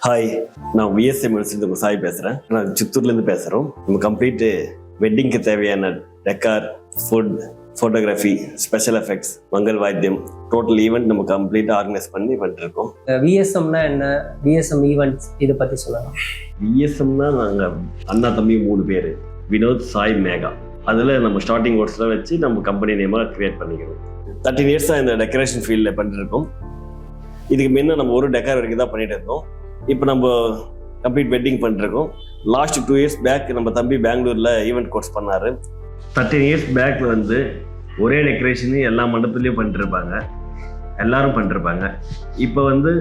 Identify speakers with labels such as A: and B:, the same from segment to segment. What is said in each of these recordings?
A: Hi, நான் VSM university Sai பேசுகிறேன். நான் சித்தூர்லேருந்து பேசுகிறோம். நம்ம கம்ப்ளீட்டு வெட்டிங்க்கு தேவையான decor, food, photography, special effects, Mangal வாத்தியம், டோட்டல் ஈவெண்ட் நம்ம கம்ப்ளீட்டாக ஆர்கனைஸ் பண்ணி பண்ணிட்டுருக்கோம்.
B: விஎஸ்எம்னா என்ன, விஎஸ்எம் ஈவெண்ட்ஸ் இதை பற்றி சொல்லலாம்.
A: விஎஸ்எம்னா நாங்கள் அண்ணா தம்பி 3 பேர், வினோத், சாய், மேகா. அதில் நம்ம ஸ்டார்டிங் கோர்ஸ்லாம் வச்சு நம்ம கம்பெனி நேமாக க்ரியேட் பண்ணிக்கிறோம். 13 இயர்ஸாக இந்த டெக்கரேஷன் ஃபீல்டில் பண்ணிட்டுருக்கோம். இதுக்கு முன்ன நம்ம ஒரு டெக்கார் வரைக்கும் தான் பண்ணிட்டு இருந்தோம். இப்போ நம்ம கம்ப்ளீட் வெட்டிங் பண்ணிருக்கோம். லாஸ்ட் 2 இயர்ஸ் பேக் நம்ம தம்பி பெங்களூரில் ஈவெண்ட் கோர்ஸ் பண்ணார். 13 இயர்ஸ் பேக்கில் வந்து ஒரே டெக்கரேஷனு எல்லா மண்டபத்துலேயும் பண்ணிட்டுருப்பாங்க, எல்லாரும் பண்ணிருப்பாங்க. இப்போ வந்து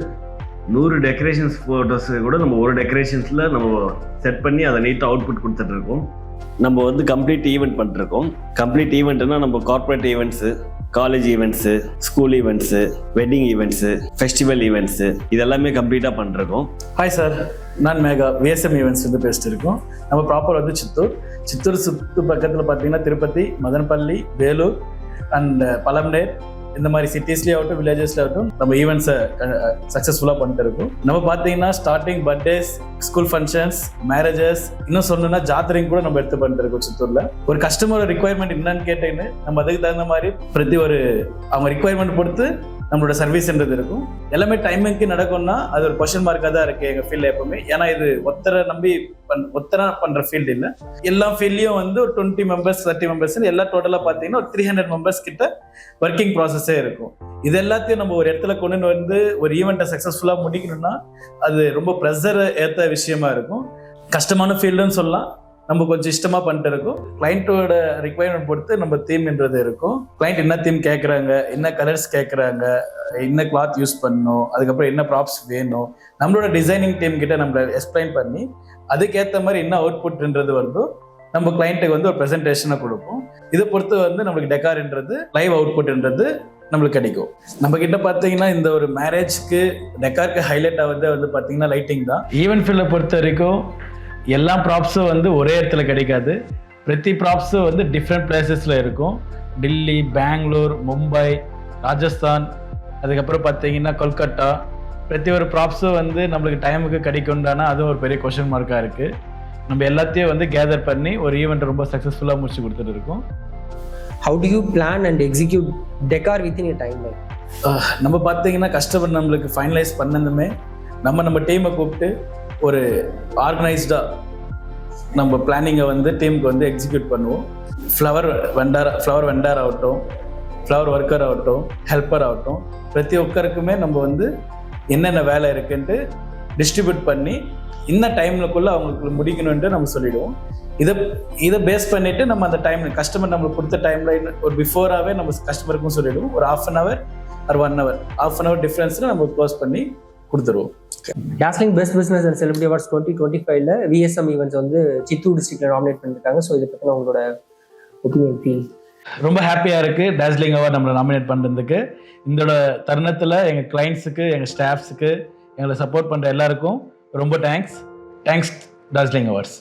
A: 100 டெக்கரேஷன்ஸ் ஃபோட்டோஸு கூட நம்ம ஒரு டெக்கரேஷன்ஸில் நம்ம செட் பண்ணி அதை நீட்டாக அவுட்புட் கொடுத்துட்ருக்கோம். நம்ம வந்து கம்ப்ளீட் ஈவெண்ட் பண்ணிருக்கோம். கம்ப்ளீட் ஈவெண்ட்னா நம்ம corporate events, college events, school events, wedding events, festival events, இதெல்லாமே கம்ப்ளீட்டாக பண்ணிருக்கோம்.
C: ஹாய் சார், நான் மேகா விஎஸ்எம் ஈவெண்ட்ஸ் வந்து பேசிட்டு இருக்கோம். நம்ம ப்ராப்பர் வந்து சித்தூர் சுற்று பக்கத்தில் பார்த்தீங்கன்னா திருப்பதி, மதனப்பள்ளி, வேலூர் அண்ட் பழம்நேர், இந்த மாதிரி சிட்டிஸ்லேயே ஆகட்டும் வில்லேஜஸ்லேயே ஆகட்டும் நம்ம ஈவெண்ட்ஸை சக்ஸஸ்ஃபுல்லாக பண்ணிட்டு இருக்கோம். நம்ம பார்த்தீங்கன்னா starting birthdays, school functions, marriages, இன்னும் சொல்லணும்னா ஜாத்திரையும் கூட நம்ம எடுத்து பண்ணிட்டு இருக்கோம். சித்தூரில் ஒரு கஸ்டமரோட ரிக்குவயர்மெண்ட் என்னன்னு கேட்டீங்கன்னு நம்ம அதுக்கு தகுந்த மாதிரி பிரதி ஒரு அவங்க ரிக்குவயர்மெண்ட் பொறுத்து நம்மளோட சர்வீஸ்ன்றது இருக்கும். எல்லாமே டைமிங்க்கு நடக்கும்னா அது ஒரு கொஸ்டின் மார்க்காக தான் இருக்குது எங்கள் ஃபீல்டில் எப்பவுமே. ஏன்னா இது ஒருத்தரை நம்பி ஒருத்தரா பண்ணுற ஃபீல்டு இல்லை. எல்லா ஃபீல்ட்லையும் வந்து ஒரு 20 மெம்பர்ஸ் 30 மெம்பர்ஸ் எல்லா டோட்டலாக பார்த்தீங்கன்னா ஒரு 300 மெம்பர்ஸ் கிட்ட ஒர்க்கிங் ப்ராசஸே இருக்கும். இது எல்லாத்தையும் நம்ம ஒரு இடத்துல கொண்டு வந்து ஒரு ஈவெண்ட்டை சக்ஸஸ்ஃபுல்லாக முடிக்கணும்னா அது ரொம்ப ப்ரெஷர் ஏற்ற விஷயமா இருக்கும். கஷ்டமான ஃபீல்டுன்னு சொல்லலாம். நம்ம கொஞ்சம் இஷ்டமாக பண்ணிட்டு இருக்கோம். கிளைண்ட்டோட ரிக்வயர்மெண்ட் பொறுத்து நம்ம தீம்ன்றது இருக்கும். கிளைண்ட் என்ன தீம் கேட்குறாங்க, என்ன கலர்ஸ் கேட்குறாங்க, என்ன கிளாத் யூஸ் பண்ணணும், அதுக்கப்புறம் என்ன ப்ராப்ஸ் வேணும், நம்மளோட டிசைனிங் டீம் கிட்ட நம்ம எக்ஸ்பிளைன் பண்ணி அதுக்கேற்ற மாதிரி என்ன அவுட்புட்ன்றது வருதோ நம்ம கிளைண்ட்டுக்கு வந்து ஒரு ப்ரெசன்டேஷனை கொடுப்போம். இதை பொறுத்து வந்து நம்மளுக்கு டெக்கார்ன்றது லைவ் அவுட்புட்ன்றது நம்மளுக்கு கிடைக்கும். நம்ம கிட்ட பார்த்தீங்கன்னா இந்த ஒரு மேரேஜ்க்கு டெக்காருக்கு ஹைலைட் ஆகுது வந்து பார்த்தீங்கன்னா லைட்டிங் தான். ஈவெண்ட் ஃபீல்டை பொறுத்த வரைக்கும் எல்லா ப்ராப்ஸும் வந்து ஒரே இடத்துல கிடைக்காது. பிரதி ப்ராப்ஸும் வந்து டிஃப்ரெண்ட் பிளேசஸில் இருக்கும். டெல்லி, பெங்களூர், மும்பை, ராஜஸ்தான், அதுக்கப்புறம் பார்த்தீங்கன்னா கொல்கட்டா, பிரதி ஒரு ப்ராப்ஸும் வந்து நம்மளுக்கு டைமுக்கு கிடைக்கும்டானா அதுவும் ஒரு பெரிய கொஷின் மார்க்காக இருக்குது. நம்ம எல்லாத்தையும் வந்து கேதர் பண்ணி ஒரு ஈவெண்ட் ரொம்ப சக்ஸஸ்ஃபுல்லாக முடிச்சு கொடுத்துட்டு இருக்கோம்.
B: How do you plan and execute decor within a timeline?
C: நம்ம பார்த்தீங்கன்னா கஸ்டமர் நம்மளுக்கு ஃபைனலைஸ் பண்ணதுமே நம்ம டீமை கூப்பிட்டு ஒரு ஆர்கனைஸ்டாக நம்ம பிளானிங்கை வந்து டீமுக்கு வந்து எக்ஸிக்யூட் பண்ணுவோம். ஃப்ளவர் வெண்டார் ஆகட்டும், ஃப்ளவர் ஒர்க்கர் ஆகட்டும், ஹெல்ப்பர் ஆகட்டும், பிரதி ஒருத்தருக்குமே நம்ம வந்து என்னென்ன வேலை இருக்குன்ட்டு டிஸ்ட்ரிபியூட் பண்ணி இந்த டைம்லுக்குள்ளே அவங்களுக்கு முடிக்கணுன்ட்டு நம்ம சொல்லிவிடுவோம். இதை பேஸ் பண்ணிவிட்டு நம்ம அந்த டைம் கஸ்டமர் நம்மளுக்கு கொடுத்த டைம்லைன் ஒரு பிஃபோராகவே நம்ம கஸ்டமருக்கும் சொல்லிவிடுவோம். ஒரு 1/2 hour or 1 hour, 1/2 hour டிஃப்ரென்ஸில் நம்ம க்ளோஸ் பண்ணி கொடுத்துருவோம்.
B: Dazzling best business and celebrity awards 2025 VSM events வந்து சித்தூர் டிஸ்ட்ரிக்ட்ல நாமினேட் பண்ணிருக்காங்க. ஸோ இதை பற்றின உங்களோட ஒப்பீனியன் ஃபீல்?
C: ரொம்ப ஹாப்பியாக இருக்குது டாஸ்லிங் அவார்ட் நம்மளை நாமினேட் பண்ணுறதுக்கு. இந்த தருணத்தில் எங்கள் கிளைண்ட்ஸுக்கு, எங்கள் ஸ்டாஃப்ஸுக்கு, எங்களை சப்போர்ட் பண்ணுற எல்லாருக்கும் ரொம்ப தேங்க்ஸ் டாஸ்லிங் அவார்ட்ஸ்.